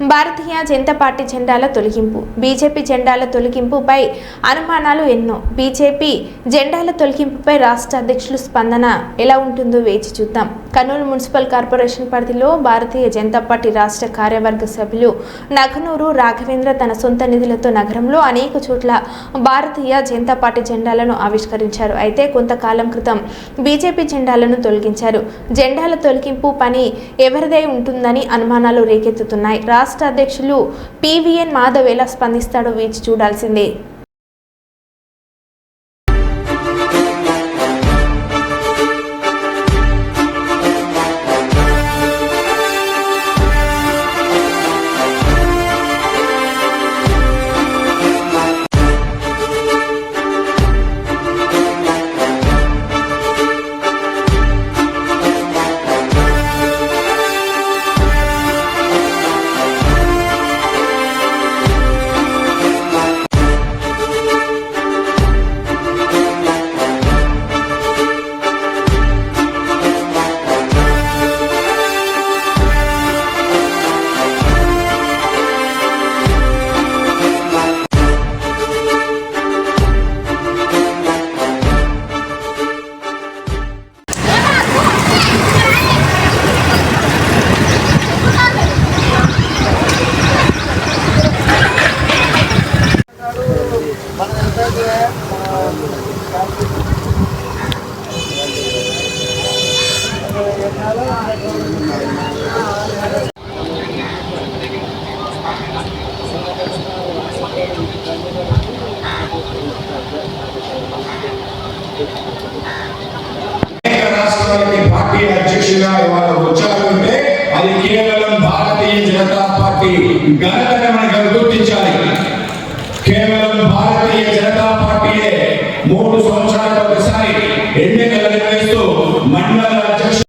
Bharatiya Janata party జెండాల తొలగింపు. BJP జెండాల తొలగింపుపై అనుమానాలు ఎన్నో. బీజేపీ జెండాల తొలగింపుపై రాష్ట్ర అధ్యక్షులు స్పందన ఎలా ఉంటుందో వేచి చూద్దాం. కర్నూలు మున్సిపల్ కార్పొరేషన్ పరిధిలో భారతీయ జనతా పార్టీ రాష్ట్ర కార్యవర్గ సభ్యులు నగనూరు రాఘవేంద్ర తన సొంత నిధులతో నగరంలో అనేక చోట్ల భారతీయ జనతా పార్టీ జెండాలను ఆవిష్కరించారు. అయితే కొంతకాలం క్రితం బీజేపీ జెండాలను తొలగించారు. జెండాల తొలగింపు పని ఎవరిదై ఉంటుందని అనుమానాలు రేకెత్తుతున్నాయి. రాష్ట్ర అధ్యక్షులు పివిఎన్ మాధవ్ ఎలా స్పందిస్తాడో వేచి చూడాల్సిందే. పార్టీ అధ్యక్షులుగా ఇవాళ వచ్చారంటే అది కేవలం భారతీయ జనతా పార్టీ ఘనతను మనం గుర్తించాలి. కేవలం భారతీయ జనతా పార్టీయే 3 సంవత్సరాలకు ఒకసారి ఎన్నికలు నిర్వహిస్తూ